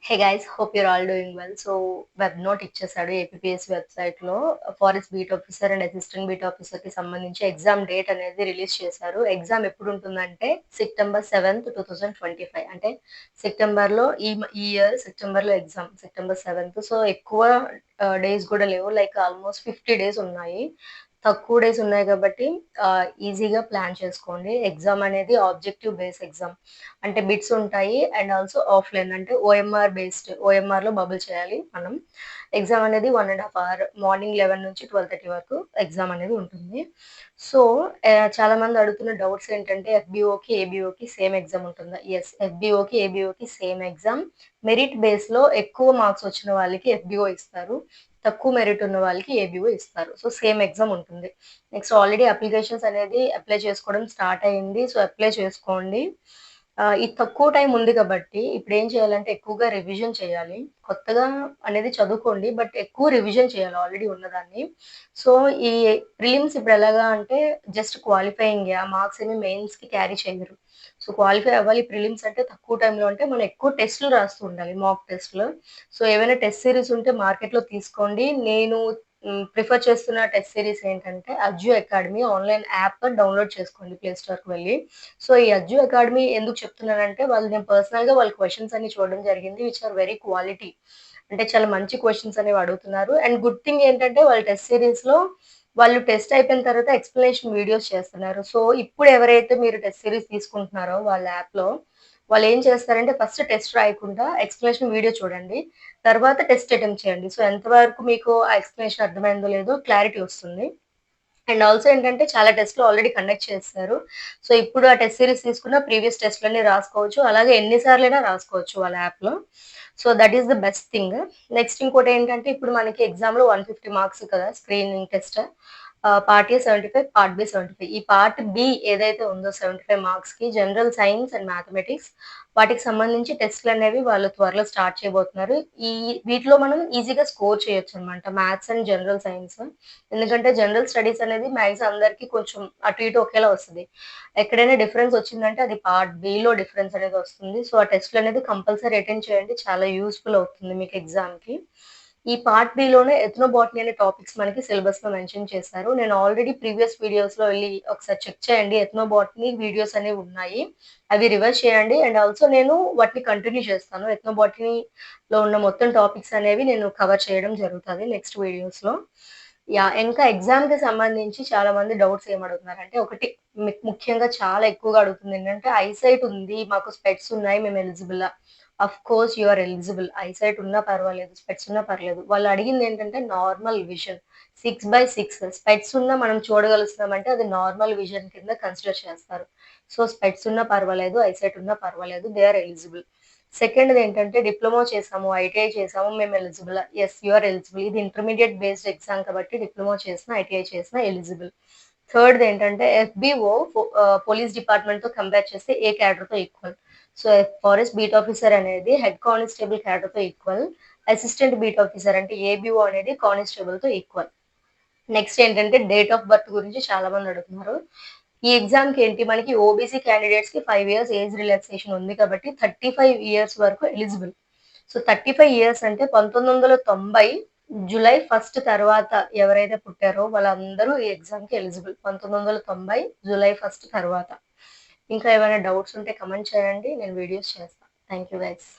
Hey guys, hope your all doing well. So web note ఇచ్చేసాడు APS website లో. Forest beat officer and assistant beat officer కి సంబంధించి exam date అనేది release చేశారు. Exam ఎప్పుడు ఉంటుందంటే September 7th, 2025. అంటే సెప్టెంబర్ లో ఈ ఇయర్ సెప్టెంబర్ లో ఎగ్జామ్ September 7th. సో ఎక్కువ డేస్ కూడా లేవు, లైక్ ఆల్మోస్ట్ 50 డేస్ ఉన్నాయి. తక్కువ డేస్ ఉన్నాయి కాబట్టి ఈజీగా ప్లాన్ చేసుకోండి. ఎగ్జామ్ అనేది ఆబ్జెక్టివ్ బేస్ ఎగ్జామ్, అంటే బిట్స్ ఉంటాయి అండ్ ఆల్సో ఆఫ్లైన్, అంటే ఓఎంఆర్ బేస్డ్. ఓఎంఆర్ లో బబుల్ చేయాలి మనం. ఎగ్జామ్ అనేది 1.5 hour, మార్నింగ్ 11 నుంచి 12:30 వరకు ఎగ్జామ్ అనేది ఉంటుంది. సో చాలా మంది అడుగుతున్న డౌట్స్ ఏంటంటే ఎఫ్బిఓకి ఏబిఓకి సేమ్ ఎగ్జామ్ ఉంటుందా? ఎస్, ఎఫ్బిఓకి ఏబిఓకి సేమ్ ఎగ్జామ్. మెరిట్ బేస్ లో ఎక్కువ మార్క్స్ వచ్చిన వాళ్ళకి ఎఫ్బిఓ ఇస్తారు, తక్కువ మెరిట్ ఉన్న వాళ్ళకి ఏబిఓ ఇస్తారు. సో సేమ్ ఎగ్జామ్ ఉంటుంది. నెక్స్ట్, ఆల్రెడీ అప్లికేషన్స్ అనేది అప్లై చేసుకోవడం స్టార్ట్ అయింది. సో అప్లై చేసుకోండి. ఈ తక్కువ టైం ఉంది కాబట్టి ఇప్పుడు ఏం చేయాలంటే ఎక్కువగా రివిజన్ చేయాలి. కొత్తగా అనేది చదువుకోండి, బట్ ఎక్కువ రివిజన్ చేయాలి ఆల్రెడీ ఉన్నదాన్ని. సో ఈ ప్రిలిమ్స్ ఇప్పుడు ఎలాగా అంటే జస్ట్ క్వాలిఫైయింగ్, ఆ మార్క్స్ ఏమి మెయిన్స్ కి క్యారీ చేయరు. సో క్వాలిఫై అవ్వాలి. ప్రిలిమ్స్ అంటే తక్కువ టైంలో, అంటే మనం ఎక్కువ టెస్టులు రాస్తూ ఉండాలి, మాక్ టెస్టులు. సో ఏవైనా టెస్ట్ సిరీస్ ఉంటే మార్కెట్లో తీసుకోండి. నేను ప్రిఫర్ చేస్తున్న టెస్ట్ సిరీస్ ఏంటంటే అజ్యు అకాడమీ ఆన్లైన్ యాప్ డౌన్లోడ్ చేసుకోండి ప్లే స్టోర్కి వెళ్ళి. సో ఈ అజ్యు అకాడమీ ఎందుకు చెప్తున్నానంటే నేను పర్సనల్ గా వాళ్ళ క్వశ్చన్స్ అన్ని చూడడం జరిగింది, విచ్ ఆర్ వెరీ క్వాలిటీ. అంటే చాలా మంచి క్వశ్చన్స్ అనేవి అడుగుతున్నారు. అండ్ గుడ్ థింగ్ ఏంటంటే వాళ్ళ టెస్ట్ సిరీస్ లో వాళ్ళు టెస్ట్ అయిపోయిన తర్వాత ఎక్స్ప్లెనేషన్ వీడియోస్ చేస్తున్నారు. సో ఇప్పుడు ఎవరైతే మీరు టెస్ట్ సిరీస్ తీసుకుంటున్నారో వాళ్ళ యాప్ లో, వాళ్ళు ఏం చేస్తారంటే ఫస్ట్ టెస్ట్ రాయకుండా ఎక్స్ప్లెనేషన్ వీడియో చూడండి, తర్వాత టెస్ట్ అటెంప్ట్ చేయండి. సో ఎంతవరకు మీకు ఆ ఎక్స్ప్లెనేషన్ అర్థమైందో లేదో క్లారిటీ వస్తుంది. అండ్ ఆల్సో ఏంటంటే చాలా టెస్ట్లు ఆల్రెడీ కండక్ట్ చేస్తారు. సో ఇప్పుడు ఆ టెస్ట్ సిరీస్ తీసుకున్న ప్రీవియస్ టెస్ట్లన్నీ రాసుకోవచ్చు, అలాగే ఎన్నిసార్లైనా రాసుకోవచ్చు వాళ్ళ యాప్లో. So that is the best thing. Next ఇంకోటి ఏంటంటే ఇప్పుడు మనకి ఎగ్జామ్లో 150 మార్క్స్ కదా screening test. Part A 75, part B 75. ఈ పార్ట్ బి ఏదైతే ఉందో 75 మార్క్స్ కి జనరల్ సైన్స్ అండ్ మ్యాథమెటిక్స్, వాటికి సంబంధించి టెస్ట్లు అనేవి వాళ్ళు త్వరలో స్టార్ట్ చేయబోతున్నారు. ఈ వీటిలో మనం ఈజీగా స్కోర్ చేయొచ్చు అనమాట, మ్యాథ్స్ అండ్ జనరల్ సైన్స్. ఎందుకంటే జనరల్ స్టడీస్ అనేది మ్యాథ్స్ అందరికి కొంచెం అటు ఇటు ఒకేలా వస్తుంది. ఎక్కడైనా డిఫరెన్స్ వచ్చిందంటే అది పార్ట్ బిలో డిఫరెన్స్ అనేది వస్తుంది. సో ఆ టెస్ట్లు అనేది కంపల్సరీ అటెండ్ చేయండి, చాలా యూస్ఫుల్ అవుతుంది మీకు ఎగ్జామ్కి. ఈ పార్ట్ బిలోనే ఎథ్నోబాటనీ అనే టాపిక్స్ మనకి సిలబస్ లో మెన్షన్ చేశారు. నేను ఆల్రెడీ ప్రీవియస్ వీడియోస్ లో వెళ్ళి ఒకసారి చెక్ చేయండి, ఎథ్నోబాటనీ వీడియోస్ అనేవి ఉన్నాయి, అవి రివర్స్ చేయండి. అండ్ ఆల్సో నేను వాటిని కంటిన్యూ చేస్తాను. ఎథ్నోబాటనీలో ఉన్న మొత్తం టాపిక్స్ అనేవి నేను కవర్ చేయడం జరుగుతుంది నెక్స్ట్ వీడియోస్ లో. ఇంకా ఎగ్జామ్ కి సంబంధించి చాలా మంది డౌట్స్ ఏమడుగుతున్నారంటే, ఒకటి ముఖ్యంగా చాలా ఎక్కువగా అడుగుతుంది ఏంటంటే ఐసైట్ ఉంది, మాకు స్పెట్స్ ఉన్నాయి, మేము eligible? Of course you are eligible. Eyesight ఉన్నా పర్వాలేదు, స్పెట్స్ ఉన్నా పర్లేదు. వాళ్ళు అడిగింది ఏంటంటే నార్మల్ విజన్ 6/6. స్పెట్స్ ఉన్నా మనం చూడగలుగుతున్నామంటే అది నార్మల్ విజన్ కింద కన్సిడర్ చేస్తారు. సో స్పెట్స్ ఉన్నా పర్వాలేదు, ఐసైట్ ఉన్నా పర్వాలేదు, దే ఆర్ ఎలిజిబుల్. సెకండ్ ఏంటంటే డిప్లొమా చేసాము, ఐటీఐ చేసాము, మేము eligible? Yes, you are eligible. ఇది ఇంటర్మీడియట్ బేస్డ్ ఎగ్జామ్ కాబట్టి డిప్లొమా చేసినా ఐటీఐ చేసినా ఎలిజిబుల్. థర్డ్ ఏంటంటే ఎఫ్బిఓ పోలీస్ డిపార్ట్మెంట్ తో కంపేర్ చేస్తే ఏ క్యాడర్ తో equal. So forest beat officer అనేది హెడ్ కానిస్టేబుల్ క్యాడర్ తో ఈక్వల్. అసిస్టెంట్ బీట్ ఆఫీసర్ అంటే ఏబిఓ అనేది కానిస్టేబుల్ తో ఈక్వల్. నెక్స్ట్ ఏంటంటే డేట్ ఆఫ్ బర్త్ గురించి చాలా మంది అడుగుతున్నారు. ఈ ఎగ్జామ్ కి ఏంటి, మనకి ఓబీసీ క్యాండిడేట్స్ కి 5 years ఏజ్ రిలాక్సేషన్ ఉంది కాబట్టి 35 years వరకు ఎలిజిబుల్. సో 35 years అంటే 1990 జూలై 1 తర్వాత ఎవరైతే పుట్టారో వాళ్ళందరూ ఈ ఎగ్జామ్ కి ఎలిజిబుల్, 1990 జూలై 1 తర్వాత. ఇంకా ఏమైనా డౌట్స్ ఉంటే కమెంట్ చేయండి, నేను వీడియోస్ చేస్తాను. Thank you guys.